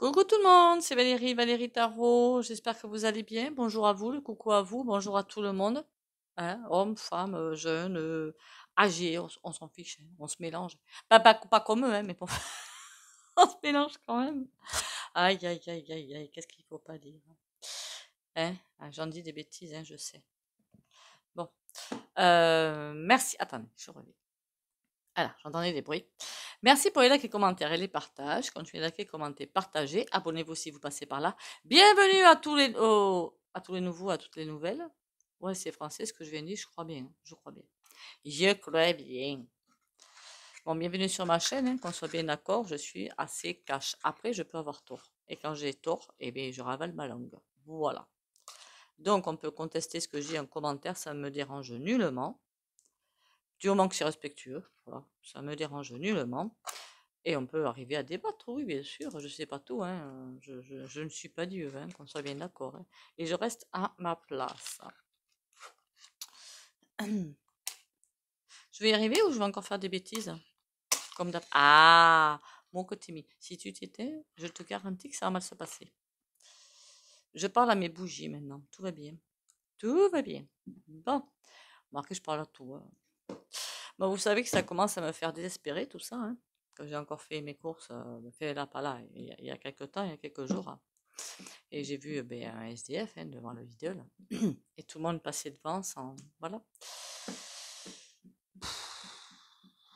Coucou tout le monde, c'est Valérie, Valérie Tarot. J'espère que vous allez bien. Bonjour à vous, le coucou à vous, bonjour à tout le monde. Hein, hommes, femmes, jeunes, âgés, on s'en fiche, hein, on se mélange. Pas comme eux, hein, mais bon, on se mélange quand même. Aïe, aïe, aïe, aïe, aïe, qu'est-ce qu'il faut pas dire. Hein, ah, j'en dis des bêtises, hein, je sais. Bon, merci. Attendez, je reviens. Alors, j'entendais des bruits. Merci pour les likes et commentaires et les partages. Continuez de liker, commenter, partager. Abonnez-vous si vous passez par là. Bienvenue à tous les nouveaux, à toutes les nouvelles. Ouais, c'est français ce que je viens de dire, je crois bien. Je crois bien. Je crois bien. Bon, bienvenue sur ma chaîne, hein, qu'on soit bien d'accord, je suis assez cash. Après, je peux avoir tort. Et quand j'ai tort, eh bien, je ravale ma langue. Voilà. Donc, on peut contester ce que j'ai en commentaire, ça ne me dérange nullement. Du moment que c'est respectueux, voilà, ça me dérange nullement. Et on peut arriver à débattre, oui, bien sûr, je sais pas tout, hein, je ne suis pas Dieu, hein, qu'on soit bien d'accord, hein. Et je reste à ma place. Je vais y arriver ou je vais encore faire des bêtises? Comme d'hab. Ah, mon côté mi. Si tu t'étais, je te garantis que ça va mal se passer. Je parle à mes bougies maintenant, tout va bien. Tout va bien. Bon, marqué, je parle à tout, hein. Bon, vous savez que ça commence à me faire désespérer tout ça, hein. Que j'ai encore fait mes courses, fait là, pas là, il y a quelques temps, il y a quelques jours, hein. Et j'ai vu ben, un SDF, hein, devant le Lidl. Et tout le monde passait devant sans. Voilà.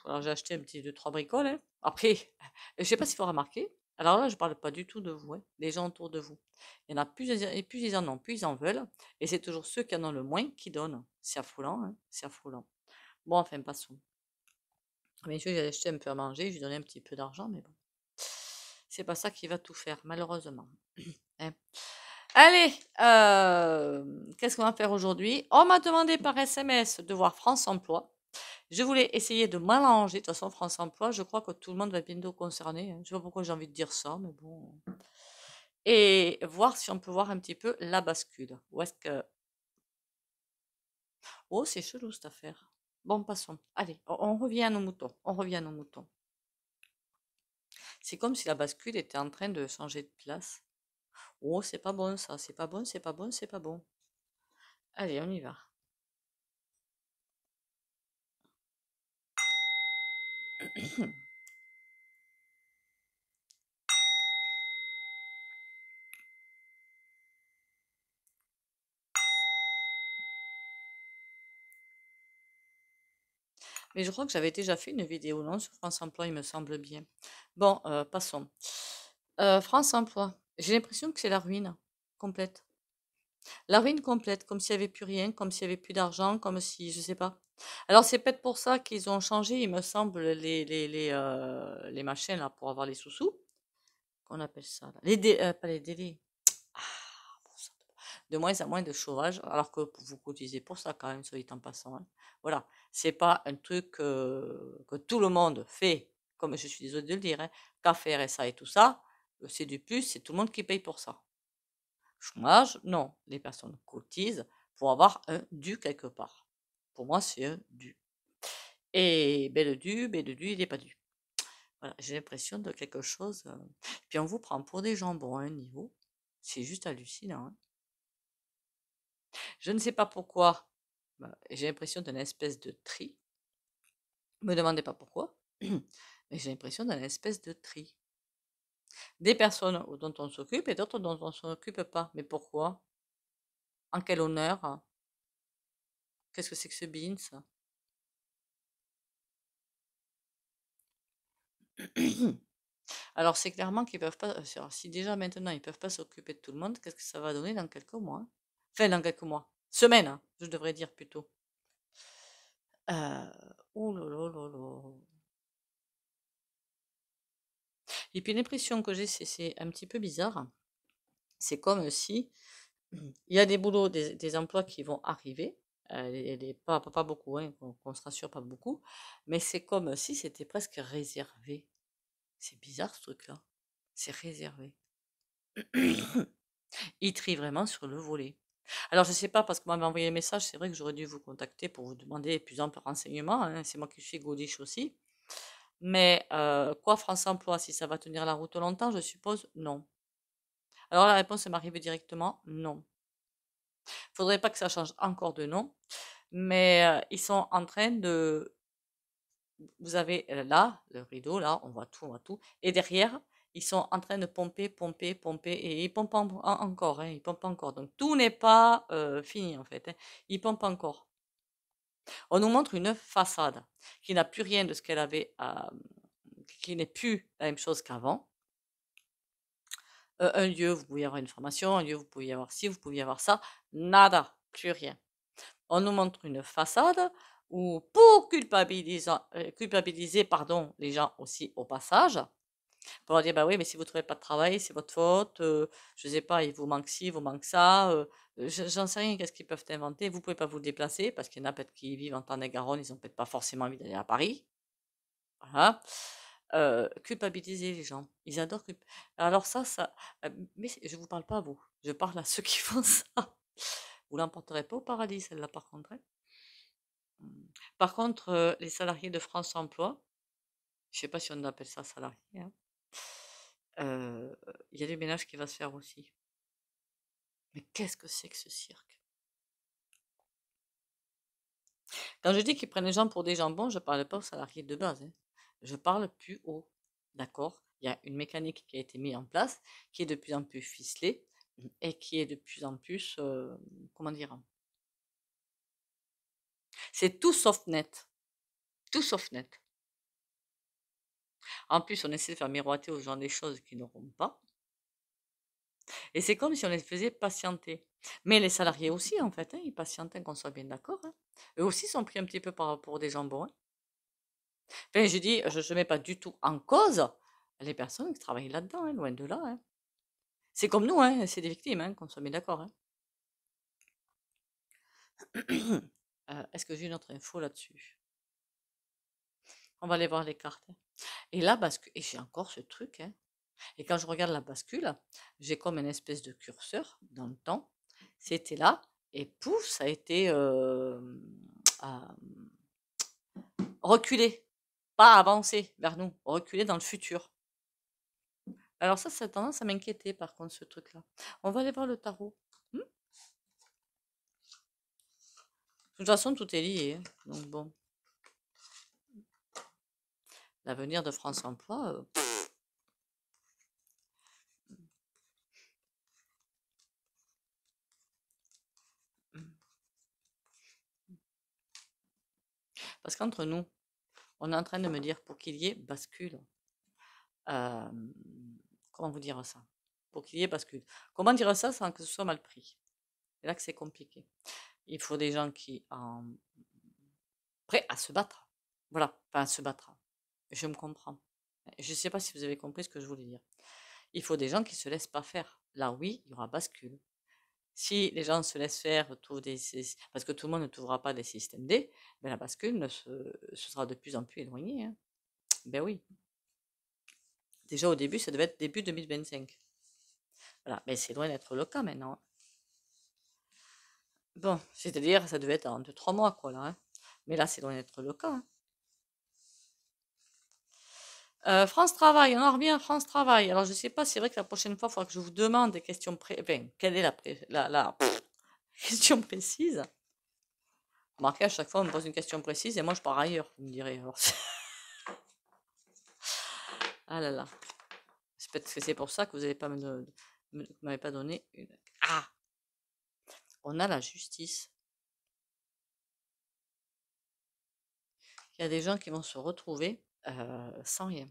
Alors j'ai acheté un petit 2-3 bricoles, hein. Après, je sais pas s'il faut remarquer. Alors là, je parle pas du tout de vous, hein, des gens autour de vous. Il y en a plus, et plus ils en ont, plus ils en veulent. Et c'est toujours ceux qui en ont le moins qui donnent. C'est affolant, hein, c'est affolant. Bon, enfin, passons. Bien sûr, j'ai acheté un peu à manger, je lui donnais un petit peu d'argent, mais bon. C'est pas ça qui va tout faire, malheureusement. Hein. Allez, qu'est-ce qu'on va faire aujourd'hui? On m'a demandé par SMS de voir France Emploi. Je voulais essayer de m'arranger. De toute façon, France Emploi, je crois que tout le monde va bientôt concerné, hein. Je sais pas pourquoi j'ai envie de dire ça, mais bon. Et voir si on peut voir un petit peu la bascule. Où est-ce que... Oh, c'est chelou cette affaire. Bon, passons. Allez, on revient à nos moutons. On revient à nos moutons. C'est comme si la bascule était en train de changer de place. Oh, c'est pas bon ça. C'est pas bon, c'est pas bon, c'est pas bon. Allez, on y va. Mais je crois que j'avais déjà fait une vidéo, non, sur France Emploi, il me semble bien. Bon, passons. France Emploi. J'ai l'impression que c'est la ruine complète. La ruine complète, comme s'il n'y avait plus rien, comme s'il n'y avait plus d'argent, comme si, je sais pas. Alors c'est peut-être pour ça qu'ils ont changé, il me semble, les machins là pour avoir les sous-sous. Qu'on appelle ça là. Pas les délais. Ah, bon sang de moins en moins de chômage, alors que vous cotisez pour ça quand même, soit dit en passant, hein. Voilà, c'est pas un truc que tout le monde fait, comme je suis désolée de le dire, hein, qu'à et ça et tout ça, c'est du plus, c'est tout le monde qui paye pour ça. Chômage, non, les personnes cotisent pour avoir un dû quelque part. Pour moi, c'est un dû. Et ben, le dû, il n'est pas dû. Voilà, j'ai l'impression de quelque chose. Puis on vous prend pour des jambons à un niveau. C'est juste hallucinant, hein. Je ne sais pas pourquoi. Bah, j'ai l'impression d'une espèce de tri. Me demandez pas pourquoi. Mais j'ai l'impression d'une espèce de tri. Des personnes dont on s'occupe et d'autres dont on ne s'occupe pas. Mais pourquoi? En quel honneur? Qu'est-ce que c'est que ce beans? Alors c'est clairement qu'ils peuvent pas. Alors, si déjà maintenant ils peuvent pas s'occuper de tout le monde, qu'est-ce que ça va donner dans quelques mois, hein? Enfin, dans quelques mois. Semaines, hein, je devrais dire plutôt. Oh là là là là. Et puis l'impression que j'ai, c'est un petit peu bizarre. C'est comme si il y a des boulots, des emplois qui vont arriver, pas beaucoup, hein, qu'on se rassure, pas beaucoup, mais c'est comme si c'était presque réservé. C'est bizarre ce truc-là. C'est réservé. Il trie vraiment sur le volet. Alors, je sais pas, parce que vous m'avez envoyé un message, c'est vrai que j'aurais dû vous contacter pour vous demander plus amples renseignements, hein. C'est moi qui suis gaudiche aussi. Mais quoi, France Emploi, si ça va tenir la route longtemps, je suppose, non. Alors la réponse m'arrive directement, non. Faudrait pas que ça change encore de nom, mais ils sont en train de... Vous avez là, le rideau, là, on voit tout. Et derrière, ils sont en train de pomper, pomper, pomper, et ils pompent encore, hein, ils pompent encore. Donc tout n'est pas fini en fait, hein. Ils pompent encore. On nous montre une façade qui n'a plus rien de ce qu'elle avait, qui n'est plus la même chose qu'avant. Un lieu, vous pouvez avoir une formation, un lieu, vous pouvez avoir ci, vous pouvez avoir ça. Nada, plus rien. On nous montre une façade où, pour culpabiliser pardon, les gens aussi au passage, pour leur dire, bah oui, mais si vous ne trouvez pas de travail, c'est votre faute, je ne sais pas, il vous manque ci, il vous manque ça, j'en sais rien, qu'est-ce qu'ils peuvent inventer, vous ne pouvez pas vous déplacer, parce qu'il y en a peut-être qui vivent en Tarn-et-Garonne, ils n'ont peut-être pas forcément envie d'aller à Paris, voilà. Culpabiliser les gens, ils adorent alors ça, mais je vous parle pas à vous, je parle à ceux qui font ça. Vous l'emporterez pas au paradis, celle-là, par contre, hein. Par contre, les salariés de France Emploi, je sais pas si on appelle ça salarié, hein, il y a du ménage qui va se faire aussi. Mais qu'est-ce que c'est que ce cirque? Quand je dis qu'ils prennent les gens pour des jambons, je parle pas aux salariés de base, hein. Je parle plus haut, d'accord? Il y a une mécanique qui a été mise en place, qui est de plus en plus ficelée et qui est de plus en plus, comment dire? C'est tout sauf net, tout sauf net. En plus, on essaie de faire miroiter aux gens des choses qu'ils n'auront pas. Et c'est comme si on les faisait patienter. Mais les salariés aussi, en fait, hein, ils patientent, hein, qu'on soit bien d'accord, hein. Eux aussi sont pris un petit peu pour des jambons, hein. Enfin, je dis, je ne mets pas du tout en cause les personnes qui travaillent là-dedans, hein, loin de là, hein. C'est comme nous, hein, c'est des victimes, hein, qu'on soit bien d'accord, hein. Est-ce que j'ai une autre info là-dessus? On va aller voir les cartes, hein. Et là, et j'ai encore ce truc, hein. Et quand je regarde la bascule, j'ai comme une espèce de curseur dans le temps. C'était là, et pouf, ça a été reculé. Pas avancé vers nous, reculé dans le futur. Alors ça a tendance à m'inquiéter par contre, ce truc-là. On va aller voir le tarot. De toute façon, tout est lié, hein. Donc bon, l'avenir de France Emploi, parce qu'entre nous, on est en train de me dire pour qu'il y ait bascule. Comment vous dire ça? Pour qu'il y ait bascule. Comment dire ça sans que ce soit mal pris? C'est là que c'est compliqué. Il faut des gens qui sont prêts à se battre. Voilà, pas à se battre. Je me comprends. Je ne sais pas si vous avez compris ce que je voulais dire. Il faut des gens qui ne se laissent pas faire. Là, oui, il y aura bascule. Si les gens se laissent faire, parce que tout le monde ne trouvera pas des systèmes D, ben la bascule ce sera de plus en plus éloigné, hein. Ben oui. Déjà au début, ça devait être début 2025. Voilà, mais c'est loin d'être le cas maintenant. Bon, c'est-à-dire, ça devait être en 2-3 mois, quoi, là, hein. Mais là, c'est loin d'être le cas, hein. France Travail, on en revient à France Travail. Alors, je sais pas, c'est vrai que la prochaine fois, il faudra que je vous demande des questions enfin, quelle est la question précise? Remarquez, à chaque fois, on me pose une question précise et moi, je pars ailleurs, vous me direz. Alors, ah là là. Peut-être que c'est pour ça que vous n'avez pas m'avez pas donné une... Ah! On a la justice. Il y a des gens qui vont se retrouver sans rien.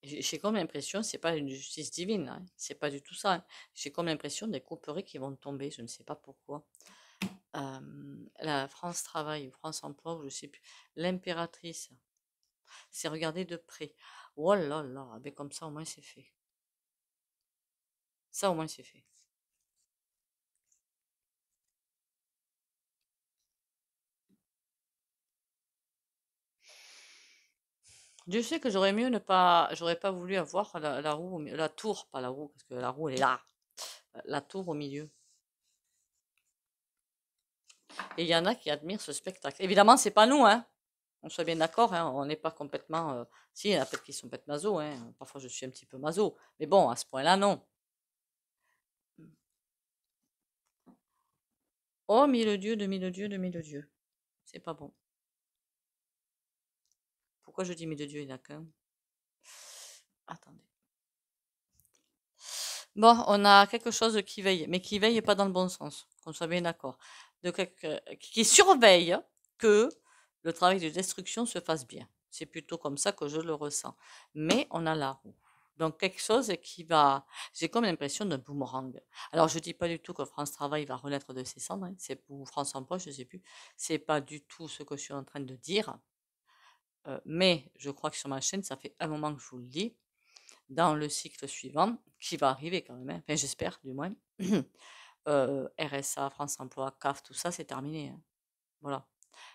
J'ai comme l'impression, c'est pas une justice divine, hein, c'est pas du tout ça, hein. J'ai comme l'impression des couperets qui vont tomber, je ne sais pas pourquoi. La France Travail ou France Emploi, ou je sais plus, l'impératrice, c'est regarder de près. Oh là là, mais comme ça au moins c'est fait. Ça au moins c'est fait. Dieu sait que j'aurais mieux ne pas, j'aurais pas voulu avoir la roue, la tour, pas la roue, parce que la roue elle est là, la tour au milieu. Et il y en a qui admirent ce spectacle. Évidemment, c'est pas nous, hein. On soit bien d'accord, hein, on n'est pas complètement... Si, il y en a peut-être qui sont peut-être maso, hein. Parfois, je suis un petit peu maso. Mais bon, à ce point-là, non. Oh, mille dieux, de mille dieux, de mille dieux. C'est pas bon. Pourquoi je dis mille dieux, il n'y en a qu'un? Attendez. Bon, on a quelque chose qui veille, mais qui veille pas dans le bon sens, qu'on soit bien d'accord. Qui surveille que le travail de destruction se fasse bien. C'est plutôt comme ça que je le ressens. Mais on a la roue. Donc quelque chose qui va... J'ai comme l'impression d'un boomerang. Alors je dis pas du tout que France Travail va renaître de ses cendres, hein. C'est pour France Emploi, je sais plus. C'est pas du tout ce que je suis en train de dire. Mais je crois que sur ma chaîne, ça fait un moment que je vous le dis dans le cycle suivant, qui va arriver quand même, hein. Enfin j'espère du moins, RSA, France Emploi, CAF, tout ça, c'est terminé, hein. Voilà.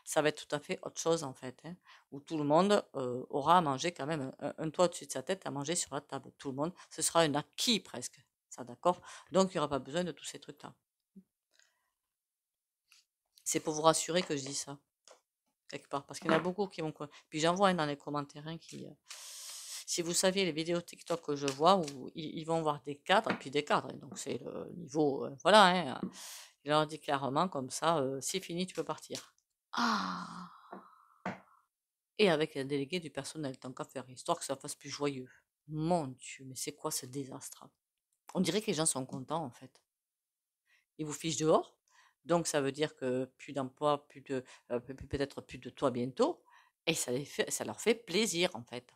Ça va être tout à fait autre chose en fait, hein, où tout le monde aura à manger quand même un toit au-dessus de sa tête, à manger sur la table. Tout le monde, ce sera un acquis presque, ça d'accord? Donc il n'y aura pas besoin de tous ces trucs-là. C'est pour vous rassurer que je dis ça, quelque part, parce qu'il y en a beaucoup qui vont... Puis j'en vois dans les commentaires qui... Si vous saviez les vidéos TikTok que je vois, où ils vont voir des cadres, et puis des cadres, et donc c'est le niveau... voilà, hein, il leur dit clairement comme ça, c'est fini, tu peux partir. Ah! Et avec un délégué du personnel, tant qu'à faire, histoire que ça fasse plus joyeux. Mon Dieu, mais c'est quoi ce désastre? On dirait que les gens sont contents en fait. Ils vous fichent dehors, donc ça veut dire que plus d'emploi, peut-être plus de toit bientôt, et ça leur fait plaisir en fait.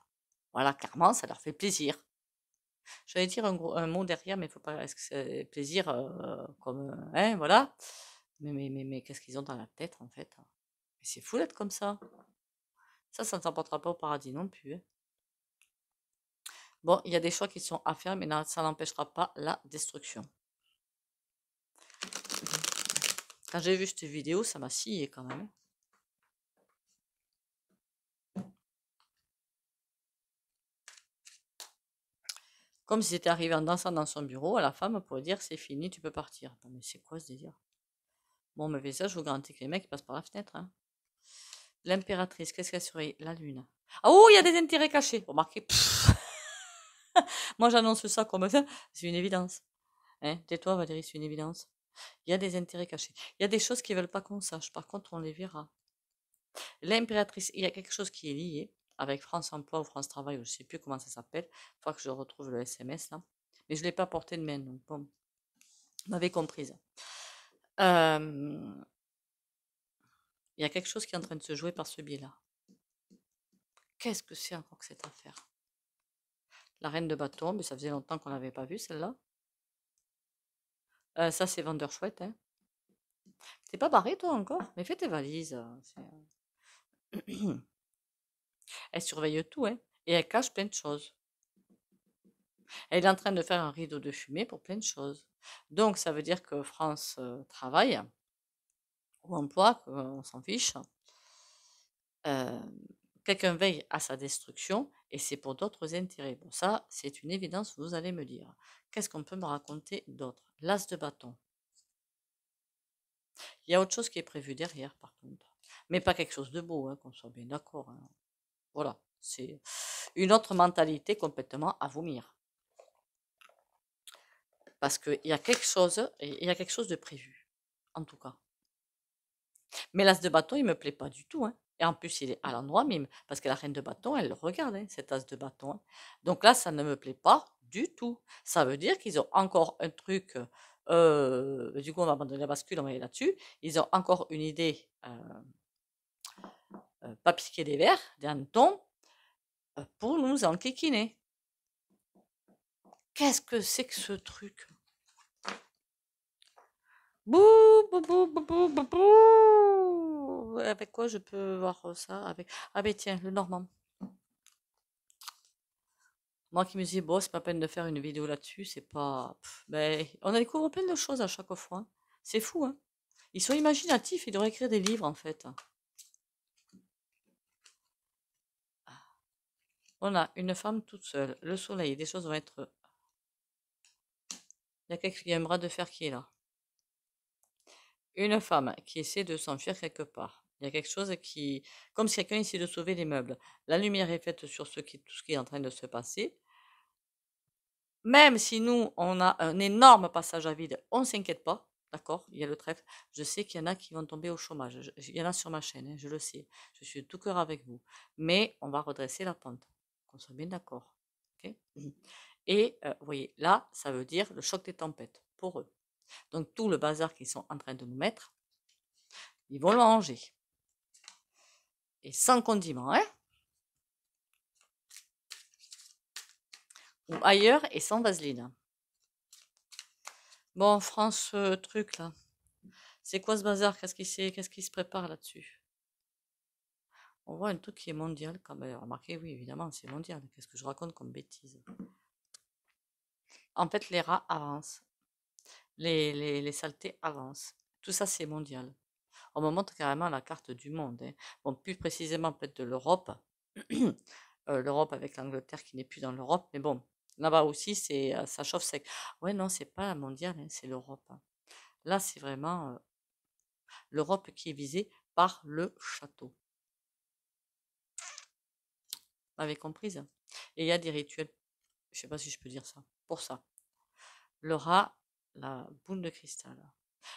Voilà, clairement, ça leur fait plaisir. J'allais dire un mot derrière, mais il faut pas. Est-ce que c'est plaisir comme. Hein, voilà. Mais qu'est-ce qu'ils ont dans la tête en fait? Mais c'est fou d'être comme ça. Ça ne t'emportera pas au paradis non plus, hein. Bon, il y a des choix qui sont à faire, mais ça n'empêchera pas la destruction. Quand j'ai vu cette vidéo, ça m'a scié quand même. Comme si c'était arrivé en dansant dans son bureau à la femme pour dire c'est fini, tu peux partir. Non, mais c'est quoi ce délire? Bon, mais ça, je vous garantis que les mecs ils passent par la fenêtre, hein. L'impératrice, qu'est-ce qu'elle surveille? La lune. Ah oh, il y a des intérêts cachés. Remarquez. Moi, j'annonce ça comme ça. C'est une évidence. Hein, tais-toi, Valérie, c'est une évidence. Il y a des intérêts cachés. Il y a des choses qu'ils veulent pas qu'on sache. Par contre, on les verra. L'impératrice, il y a quelque chose qui est lié avec France Emploi ou France Travail, ou je sais plus comment ça s'appelle. Il faut que je retrouve le SMS là. Mais je ne l'ai pas porté de main, donc bon, vous m'avez comprise. Il y a quelque chose qui est en train de se jouer par ce biais-là. Qu'est-ce que c'est encore que cette affaire? La reine de bâton, mais ça faisait longtemps qu'on l'avait pas vue celle-là. Ça, c'est vendeur chouette, hein. T'es pas barré, toi, encore? Mais fais tes valises. Elle surveille tout, hein. Et elle cache plein de choses. Elle est en train de faire un rideau de fumée pour plein de choses. Donc, ça veut dire que France travaille ou emploi, on s'en fiche. Quelqu'un veille à sa destruction et c'est pour d'autres intérêts. Bon, ça, c'est une évidence, vous allez me dire. Qu'est-ce qu'on peut me raconter d'autre? L'as de bâton. Il y a autre chose qui est prévu derrière, par contre. Mais pas quelque chose de beau, hein, qu'on soit bien d'accord, hein. Voilà, c'est une autre mentalité complètement à vomir. Parce qu'il y a quelque chose, de prévu, en tout cas. Mais l'as de bâton, il me plaît pas du tout, hein. Et en plus, il est à l'endroit même, parce que la reine de bâton, elle le regarde, hein, cet as de bâton, hein. Donc là, ça ne me plaît pas du tout. Ça veut dire qu'ils ont encore un truc. Du coup, on va abandonner la bascule, on va aller là-dessus. Ils ont encore une idée, pas piquer des verres, des hannetons, pour nous enquiquiner. Qu'est-ce que c'est que ce truc? Bouh, bouh, bouh, bouh, bouh, bouh, bouh. Avec quoi je peux voir ça? Ah ben tiens, le Normand. Moi qui me dis, bon, c'est pas peine de faire une vidéo là-dessus, c'est pas... Ben, on découvre plein de choses à chaque fois, hein. C'est fou, hein. Ils sont imaginatifs, ils devraient écrire des livres, en fait. On a une femme toute seule, le soleil, des choses vont être... Il y a un bras de fer qui est là. Une femme qui essaie de s'enfuir quelque part. Il y a quelque chose qui... Comme si quelqu'un essaie de sauver les meubles. La lumière est faite sur tout ce qui est en train de se passer. Même si nous, on a un énorme passage à vide, on ne s'inquiète pas, d'accord? Il y a le trèfle. Je sais qu'il y en a qui vont tomber au chômage. Il y en a sur ma chaîne, hein, je le sais. Je suis de tout cœur avec vous. Mais on va redresser la pente. Qu'on soit bien d'accord. Ok. Et vous voyez, là, ça veut dire le choc des tempêtes pour eux. Donc tout le bazar qu'ils sont en train de nous mettre, ils vont le ranger. Et sans condiment, hein? Ou ailleurs et sans vaseline. Bon, France, truc là. C'est quoi ce bazar? Qu'est-ce qui se prépare là-dessus? On voit un truc qui est mondial quand même. Remarquez, oui, évidemment, c'est mondial. Qu'est-ce que je raconte comme bêtise? En fait, les rats avancent. Les saletés avancent. Tout ça, c'est mondial. On me montre carrément la carte du monde, hein. Bon, plus précisément peut-être de l'Europe. L'Europe avec l'Angleterre qui n'est plus dans l'Europe. Mais bon, là-bas aussi, ça chauffe sec. Ouais, non, c'est pas la mondiale, hein, c'est l'Europe, hein. Là, c'est vraiment l'Europe qui est visée par le château. Vous m'avez comprise? Et il y a des rituels, je sais pas si je peux dire ça, pour ça. Le rat, la boule de cristal.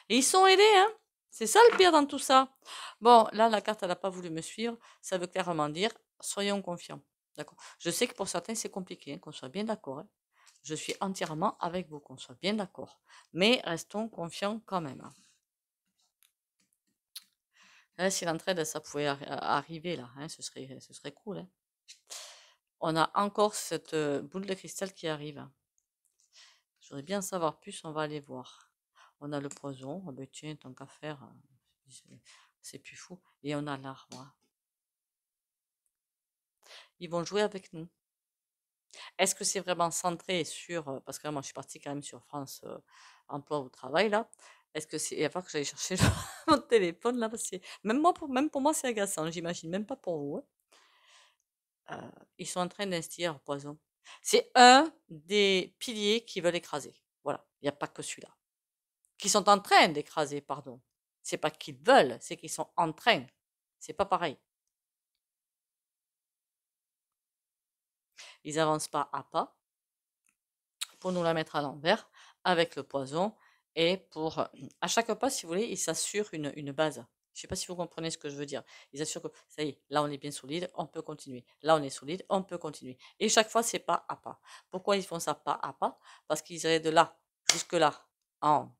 Et ils sont aidés, hein? C'est ça le pire dans tout ça. Bon, là, la carte, elle n'a pas voulu me suivre. Ça veut clairement dire, soyons confiants. D'accord? Je sais que pour certains, c'est compliqué, hein, qu'on soit bien d'accord, hein. Je suis entièrement avec vous, qu'on soit bien d'accord. Mais restons confiants quand même, hein. Là, si l'entraide, ça pouvait arriver, là, hein, ce serait cool, hein. On a encore cette boule de cristal qui arrive. Je voudrais bien en savoir plus, on va aller voir. On a le poison, oh ben tiens, tant qu'à faire, c'est plus fou. Et on a l'arbre. Ils vont jouer avec nous. Est-ce que c'est vraiment centré sur, parce que là, moi je suis partie quand même sur France emploi au travail là. Est-ce que c'est, il va falloir que j'aille chercher mon téléphone là, parce que même pour moi c'est agaçant, j'imagine même pas pour vous, hein. Ils sont en train d'instiller poison. C'est un des piliers qui veulent écraser. Voilà, il n'y a pas que celui-là. Qui sont en train d'écraser, pardon. C'est pas qu'ils veulent, c'est qu'ils sont en train. C'est pas pareil. Ils avancent pas à pas pour nous la mettre à l'envers avec le poison et pour à chaque pas, si vous voulez, ils s'assurent une base. Je sais pas si vous comprenez ce que je veux dire. Ils assurent que ça y est, là on est bien solide, on peut continuer. Là on est solide, on peut continuer. Et chaque fois, c'est pas à pas. Pourquoi ils font ça pas à pas? Parce qu'ils iraient de là jusque là en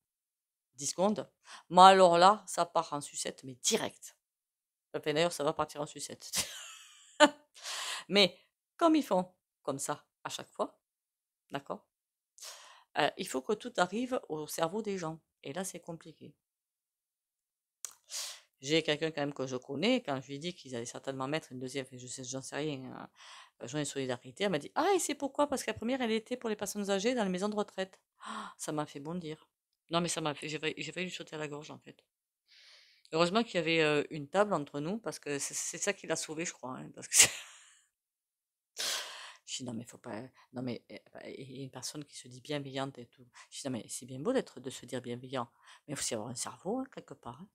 10 secondes. Moi alors là, ça part en sucette, mais direct. Enfin, d'ailleurs, ça va partir en sucette. Mais comme ils font comme ça à chaque fois, d'accord? Il faut que tout arrive au cerveau des gens. Et là, c'est compliqué. J'ai quelqu'un quand même que je connais, quand je lui ai dit qu'ils allaient certainement mettre une deuxième, enfin, j'en sais rien, journée de solidarité, elle m'a dit, ah, et c'est pourquoi? Parce que la première, elle était pour les personnes âgées dans les maisons de retraite. Ah, ça m'a fait bondir. Non, mais ça m'a fait, j'ai failli lui sauter à la gorge, en fait. Heureusement qu'il y avait une table entre nous, parce que c'est ça qui l'a sauvé, je crois, hein, parce que je dis, non, mais faut pas. Non, mais et une personne qui se dit bienveillante et tout. Je dis, non, mais c'est bien beau de se dire bienveillant, mais il faut aussi avoir un cerveau, hein, quelque part, hein.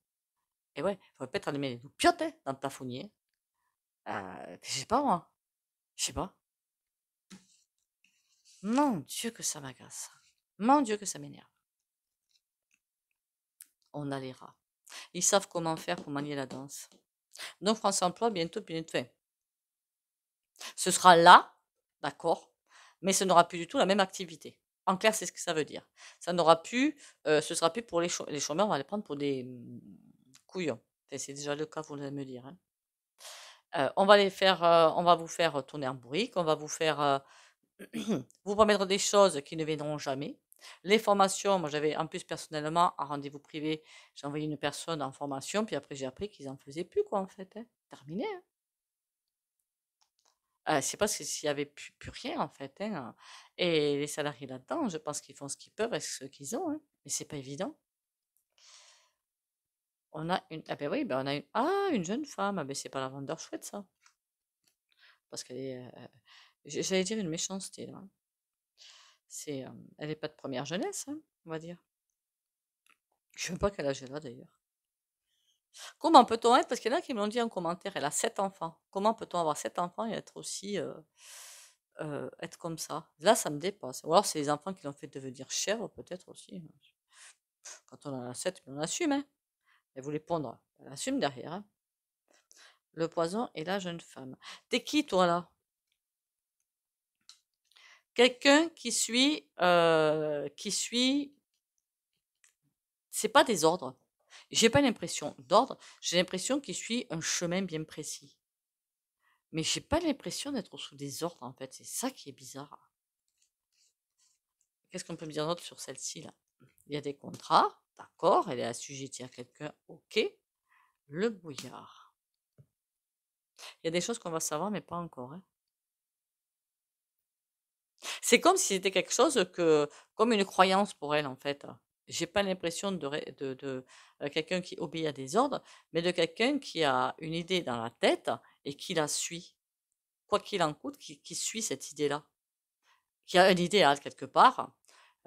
Et ouais, il faut pas être allumé des piottes hein, dans ta fournier. Je sais pas, moi. Je sais pas. Mon Dieu, que ça m'agace. Mon Dieu, que ça m'énerve. On a les rats. Ils savent comment faire pour manier la danse. Donc, France Emploi, bientôt, fin. Ce sera là, d'accord, mais ce n'aura plus du tout la même activité. En clair, c'est ce que ça veut dire. Ça n'aura plus, ce sera plus pour les chômeurs, on va les prendre pour des couillons. Enfin, c'est déjà le cas, vous allez me dire, hein. On va les faire, on va vous faire tourner en bourrique, on va vous faire vous promettre des choses qui ne viendront jamais. Les formations, moi j'avais en plus personnellement un rendez-vous privé, j'ai envoyé une personne en formation, puis après j'ai appris qu'ils en faisaient plus quoi en fait, hein. Terminé, hein. C'est parce que s'il y avait plus rien en fait, hein. Et les salariés là-dedans, je pense qu'ils font ce qu'ils peuvent avec ce qu'ils ont, hein. Mais c'est pas évident. On a une, ah ben oui, ben on a une jeune femme, ah ben c'est pas la vendeur chouette ça, parce qu'elle est, j'allais dire une méchanceté là, hein. Elle est pas de première jeunesse, hein, on va dire. Je sais même pas quel âge elle a d'ailleurs. Comment peut-on être, parce qu'il y en a qui me l'ont dit en commentaire, elle a 7 enfants. Comment peut-on avoir 7 enfants et être aussi, être comme ça? Là, ça me dépasse. Ou alors c'est les enfants qui l'ont fait devenir chèvre, peut-être aussi, hein. Quand on en a 7, on assume, hein. Elle voulait pondre, elle assume derrière, hein. Le poison et la jeune femme. T'es qui, toi, là? Quelqu'un qui suit, c'est pas des ordres. J'ai pas l'impression d'ordre, j'ai l'impression qu'il suit un chemin bien précis. Mais j'ai pas l'impression d'être sous des ordres, en fait. C'est ça qui est bizarre. Qu'est-ce qu'on peut me dire d'autre sur celle-ci, là? Il y a des contrats, d'accord, elle est assujettie à quelqu'un, ok. Le brouillard. Il y a des choses qu'on va savoir, mais pas encore, hein. C'est comme si c'était quelque chose comme une croyance pour elle, en fait. J'ai pas l'impression de quelqu'un qui obéit à des ordres, mais de quelqu'un qui a une idée dans la tête et qui la suit. Quoi qu'il en coûte, qui suit cette idée-là. Qui a un idéal quelque part,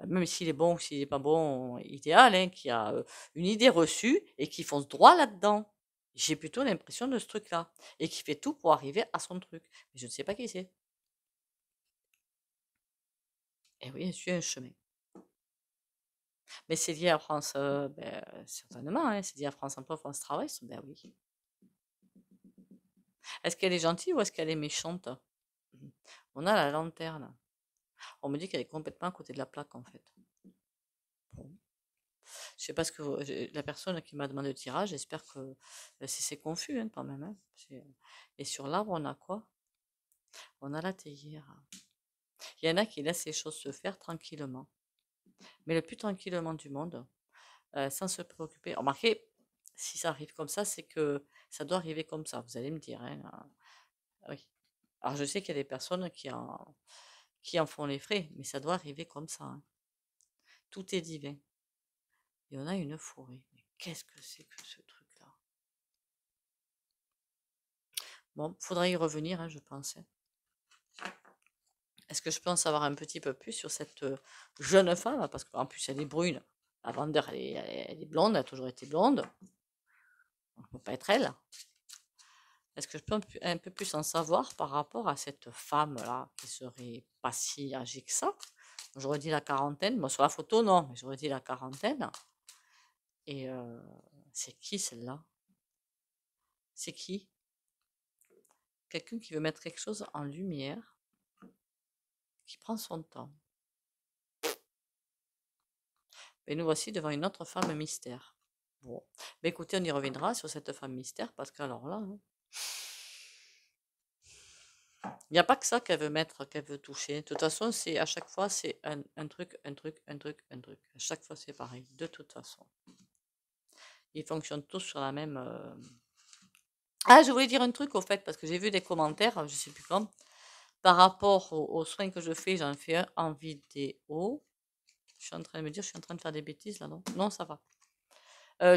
même s'il est bon ou s'il n'est pas bon, idéal, hein, qui a une idée reçue et qui fonce droit là-dedans. J'ai plutôt l'impression de ce truc-là. Et qui fait tout pour arriver à son truc. Mais je ne sais pas qui c'est. Et oui, elle suit un chemin. Mais c'est lié à France, certainement, hein, c'est lié à France Emploi, France Travail, ben oui. Est-ce qu'elle est gentille ou est-ce qu'elle est méchante? On a la lanterne. On me dit qu'elle est complètement à côté de la plaque, en fait. Bon. Je sais pas ce que la personne qui m'a demandé le tirage, j'espère que c'est confus, hein, quand même, hein. Et sur l'arbre, on a quoi? On a la théière. Il y en a qui laissent les choses se faire tranquillement. Mais le plus tranquillement du monde, sans se préoccuper. Remarquez, si ça arrive comme ça, c'est que ça doit arriver comme ça. Vous allez me dire, hein, oui. Alors je sais qu'il y a des personnes qui en font les frais, mais ça doit arriver comme ça, hein. Tout est divin. Et on a une forêt. Mais qu'est-ce que c'est que ce truc-là? Bon, faudra y revenir, hein, je pense, hein. Est-ce que je peux en savoir un petit peu plus sur cette jeune femme? Parce qu'en plus, elle est brune. La vendeur, elle est blonde, elle a toujours été blonde. Donc, ça ne peut pas être elle. Est-ce que je peux un peu plus en savoir par rapport à cette femme-là qui serait pas si âgée que ça? J'aurais dit la quarantaine. Bon, sur la photo, non, mais j'aurais dit la quarantaine. Et c'est qui celle-là? C'est qui? Quelqu'un qui veut mettre quelque chose en lumière, qui prend son temps. Et nous voici devant une autre femme mystère. Bon, mais écoutez, on y reviendra sur cette femme mystère parce qu'alors là, hein, il n'y a pas que ça qu'elle veut mettre, qu'elle veut toucher. De toute façon, c'est à chaque fois, c'est un truc, un truc, un truc, un truc. À chaque fois, c'est pareil, de toute façon. Ils fonctionnent tous sur la même. Ah, je voulais dire un truc au fait, parce que j'ai vu des commentaires, je sais plus quand, par rapport aux soins que je fais, j'en fais un en vidéo. Je suis en train de me dire, je suis en train de faire des bêtises là, non? Non, ça va.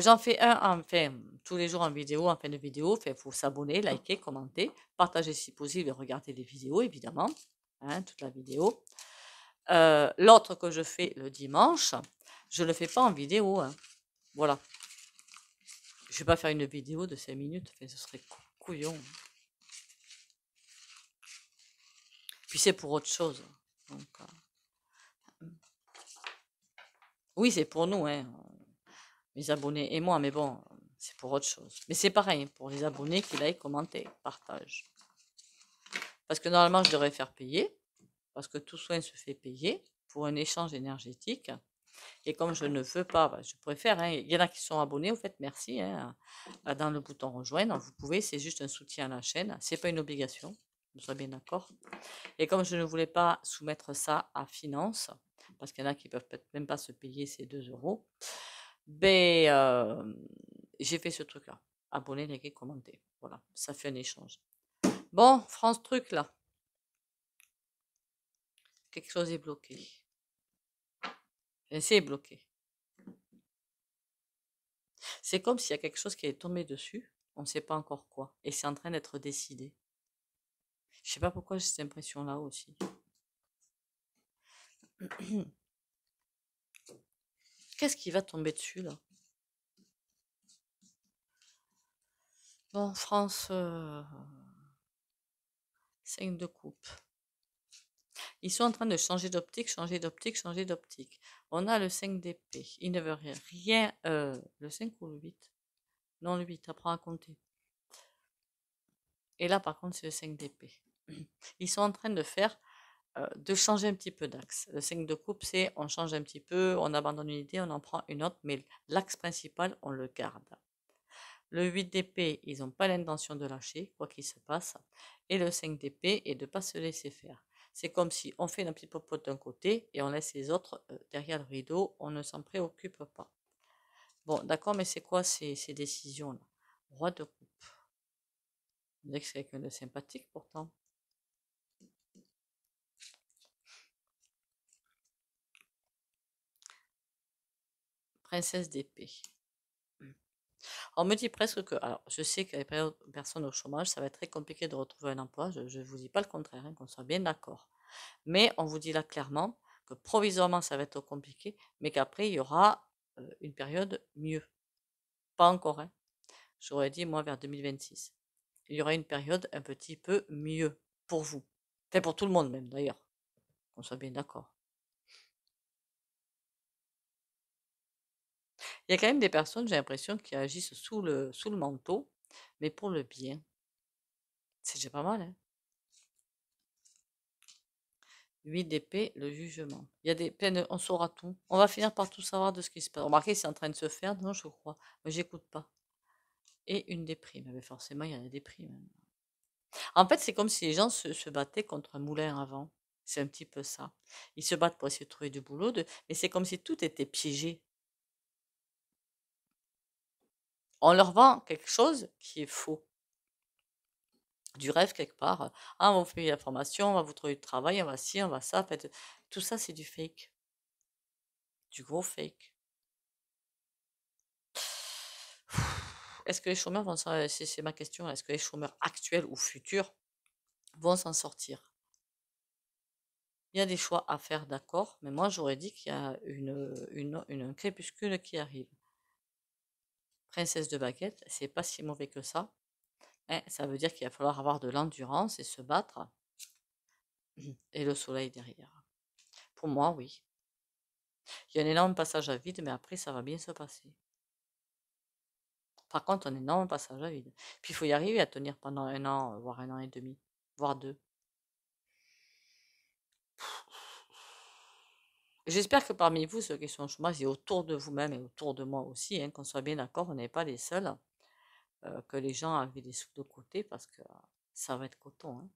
J'en fais un, enfin, tous les jours en vidéo, en fin de vidéo. Il faut s'abonner, liker, commenter, partager si possible et regarder les vidéos, évidemment, hein, toute la vidéo. L'autre que je fais le dimanche, je ne le fais pas en vidéo, hein. Voilà. Je ne vais pas faire une vidéo de 5 minutes, enfin, ce serait couillon. Puis c'est pour autre chose. Donc, oui, c'est pour nous, hein, mes abonnés et moi, mais bon, c'est pour autre chose. Mais c'est pareil, pour les abonnés qui like, commentent, partagent. Parce que normalement, je devrais faire payer, parce que tout soin se fait payer pour un échange énergétique. Et comme je ne veux pas, je préfère, hein, il y en a qui sont abonnés, au fait, merci, hein, dans le bouton rejoindre, vous pouvez, c'est juste un soutien à la chaîne, c'est pas une obligation, vous serez bien d'accord. Et comme je ne voulais pas soumettre ça à finance, parce qu'il y en a qui peuvent peut-être même pas se payer ces 2 euros, ben, j'ai fait ce truc-là. Abonner, liker, commenter. Voilà, ça fait un échange. Bon, France Truc, là. Quelque chose est bloqué. C'est bloqué. C'est comme s'il y a quelque chose qui est tombé dessus, on ne sait pas encore quoi, et c'est en train d'être décidé. Je sais pas pourquoi j'ai cette impression-là aussi. Qu'est-ce qui va tomber dessus, là? Bon, France, 5 de coupe. Ils sont en train de changer d'optique, changer d'optique, changer d'optique. On a le 5 d'épée. Il ne veut rien. Le 5 ou le 8? Non, le 8, apprends à compter. Et là, par contre, c'est le 5 d'épée. Ils sont en train de changer un petit peu d'axe. Le 5 de coupe, c'est on change un petit peu, on abandonne une idée, on en prend une autre, mais l'axe principal, on le garde. Le 8 d'épée, ils n'ont pas l'intention de lâcher, quoi qu'il se passe. Et le 5 d'épée est de ne pas se laisser faire. C'est comme si on fait un petit popote d'un côté et on laisse les autres derrière le rideau, on ne s'en préoccupe pas. Bon, d'accord, mais c'est quoi ces décisions-là? Roi de coupe. Vous savez que c'est quelqu'un de sympathique pourtant. Princesse d'épée. On me dit presque que, alors je sais que les personnes au chômage, ça va être très compliqué de retrouver un emploi, je ne vous dis pas le contraire, hein, qu'on soit bien d'accord. Mais on vous dit là clairement que provisoirement ça va être compliqué, mais qu'après il y aura une période mieux. Pas encore, hein. J'aurais dit moi vers 2026. Il y aura une période un petit peu mieux pour vous. Enfin pour tout le monde même d'ailleurs, qu'on soit bien d'accord. Il y a quand même des personnes, j'ai l'impression, qui agissent sous le manteau, mais pour le bien. C'est déjà pas mal, hein. 8 d'épée, le jugement. Il y a des peines, on saura tout. On va finir par tout savoir de ce qui se passe. Remarquez, c'est en train de se faire, non, je crois. Mais j'écoute pas. Et une déprime. Mais forcément, il y a des déprimes. En fait, c'est comme si les gens se battaient contre un moulin avant. C'est un petit peu ça. Ils se battent pour essayer de trouver du boulot, mais c'est comme si tout était piégé. On leur vend quelque chose qui est faux. Du rêve quelque part. Ah, on va vous payer la formation, on va vous trouver du travail, on va ci, on va ça. En fait, tout ça, c'est du fake. Du gros fake. Est-ce que les chômeurs vont s'en c'est ma question, est-ce que les chômeurs actuels ou futurs vont s'en sortir? Il y a des choix à faire, d'accord, mais moi j'aurais dit qu'il y a un crépuscule qui arrive. Princesse de baguette, c'est pas si mauvais que ça. Hein, ça veut dire qu'il va falloir avoir de l'endurance et se battre. Et le soleil derrière. Pour moi, oui. Il y a un énorme passage à vide, mais après ça va bien se passer. Par contre, un énorme passage à vide. Puis il faut y arriver à tenir pendant 1 an, voire 1 an et demi, voire 2. J'espère que parmi vous, ceux qui sont au chômage, et autour de vous-même et autour de moi aussi, hein, qu'on soit bien d'accord, on n'est pas les seuls, que les gens avaient des sous de côté parce que ça va être coton, hein.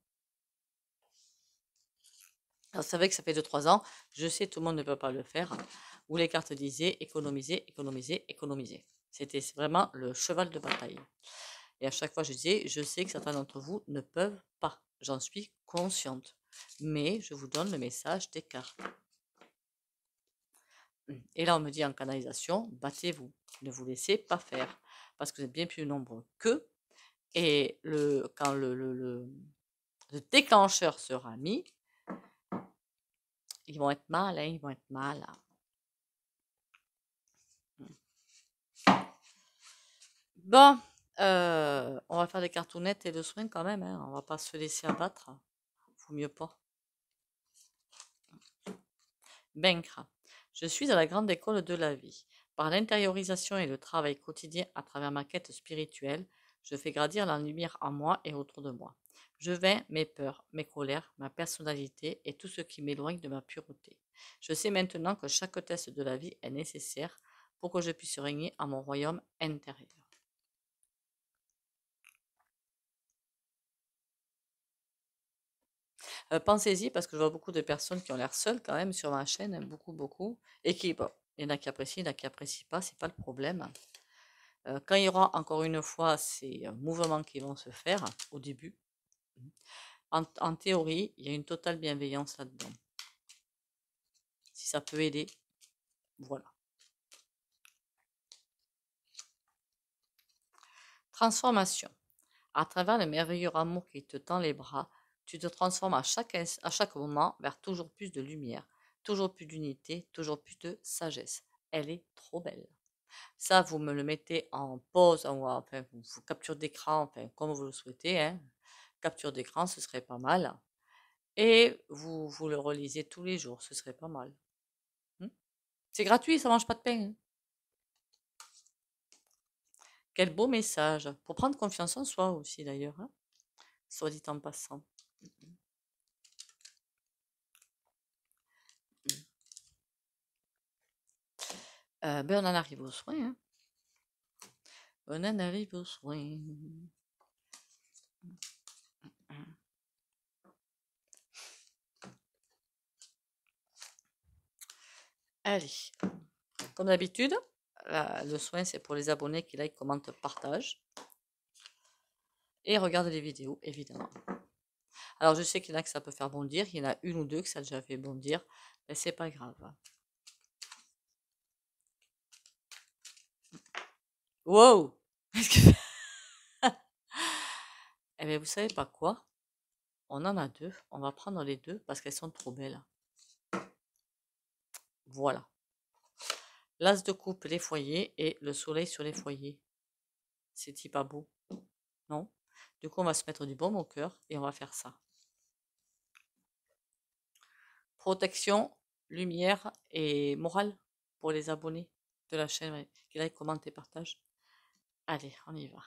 Alors, c'est vrai que ça fait 2-3 ans, je sais, tout le monde ne peut pas le faire, où les cartes disaient économiser, économiser, économiser. C'était vraiment le cheval de bataille. Et à chaque fois, je disais, je sais que certains d'entre vous ne peuvent pas. J'en suis consciente. Mais je vous donne le message des cartes. Et là, on me dit en canalisation, battez-vous. Ne vous laissez pas faire. Parce que vous êtes bien plus nombreux qu'eux. Et quand le déclencheur sera mis, ils vont être mal, hein, ils vont être mal. Bon, on va faire des cartounettes et de soins quand même, hein. On va pas se laisser abattre. Faut mieux pas. Vaincre. Je suis à la grande école de la vie. Par l'intériorisation et le travail quotidien à travers ma quête spirituelle, je fais grandir la lumière en moi et autour de moi. Je vains mes peurs, mes colères, ma personnalité et tout ce qui m'éloigne de ma pureté. Je sais maintenant que chaque test de la vie est nécessaire pour que je puisse régner à mon royaume intérieur. Pensez-y parce que je vois beaucoup de personnes qui ont l'air seules quand même sur ma chaîne, hein, beaucoup, beaucoup, et qui, bon, il y en a qui apprécient, il y en a qui n'apprécient pas, c'est pas le problème. Quand il y aura encore une fois ces mouvements qui vont se faire au début, en théorie, il y a une totale bienveillance là-dedans. Si ça peut aider, voilà. Transformation. À travers le merveilleux amour qui te tend les bras, tu te transformes à chaque moment vers toujours plus de lumière, toujours plus d'unité, toujours plus de sagesse. Elle est trop belle. Ça, vous me le mettez en pause, ou enfin, vous capture d'écran, enfin, comme vous le souhaitez, hein. Capture d'écran, ce serait pas mal. Et vous le relisez tous les jours, ce serait pas mal. C'est gratuit, ça mange pas de pain, hein. Quel beau message. Pour prendre confiance en soi aussi, d'ailleurs, hein, soit dit en passant. Ben, on en arrive aux soins, hein. On en arrive aux soins. Allez, comme d'habitude, le soin, c'est pour les abonnés qui like, commentent, partagent. Et regardent les vidéos, évidemment. Alors, je sais qu'il y en a que ça peut faire bondir. Il y en a une ou deux que ça a déjà fait bondir. Mais c'est pas grave. Wow! Eh bien, vous savez pas quoi? On en a deux. On va prendre les deux parce qu'elles sont trop belles. Voilà. L'as de coupe, les foyers, et le soleil sur les foyers. C'est-il pas beau? Non? Du coup, on va se mettre du baume au cœur et on va faire ça. Protection, lumière et morale pour les abonnés de la chaîne, ouais, qui like, commentent et partagent. Allez, on y va.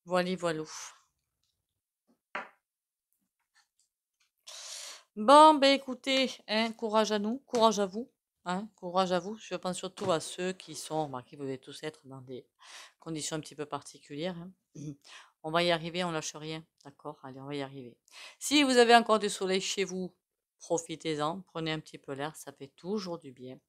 Voilà, voilà. Bon, ben écoutez, hein, courage à nous, courage à vous, hein, courage à vous. Je pense surtout à ceux qui sont, remarquez, vous devez tous être dans des conditions un petit peu particulières, hein. On va y arriver, on lâche rien, d'accord? Allez, on va y arriver. Si vous avez encore du soleil chez vous, profitez-en, prenez un petit peu l'air, ça fait toujours du bien.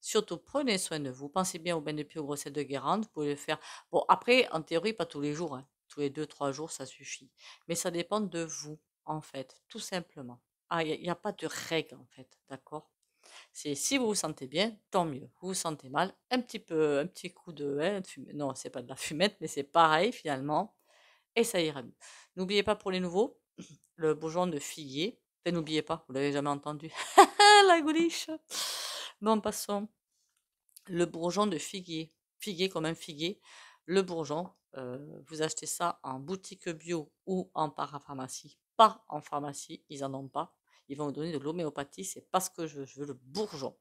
Surtout, prenez soin de vous. Pensez bien au bain de pied, aux grossettes de Guérande. Vous pouvez le faire. Bon, après, en théorie, pas tous les jours, hein. Tous les 2, 3 jours, ça suffit. Mais ça dépend de vous, en fait, tout simplement. Ah, il n'y a pas de règle, en fait, d'accord? C'est si vous vous sentez bien, tant mieux. Vous vous sentez mal, un petit coup de, hein, de fumée. Non, c'est pas de la fumette, mais c'est pareil, finalement. Et ça ira mieux. N'oubliez pas pour les nouveaux, le bourgeon de figuier. Enfin, n'oubliez pas, vous l'avez jamais entendu. La gouliche. Bon, passons. Le bourgeon de figuier. Figuier comme un figuier. Le bourgeon, vous achetez ça en boutique bio ou en parapharmacie. Pas en pharmacie, ils en ont pas. Ils vont vous donner de l'homéopathie, c'est pas ce que je veux. Je veux le bourgeon.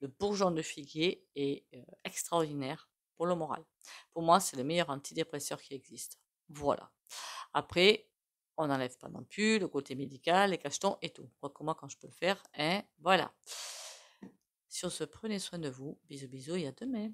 Le bourgeon de figuier est extraordinaire pour le moral. Pour moi, c'est le meilleur antidépresseur qui existe. Voilà. Après, on n'enlève pas non plus le côté médical, les cachetons et tout. Moi, quand je peux le faire, hein, voilà. Sur ce, prenez soin de vous. Bisous, bisous et à demain.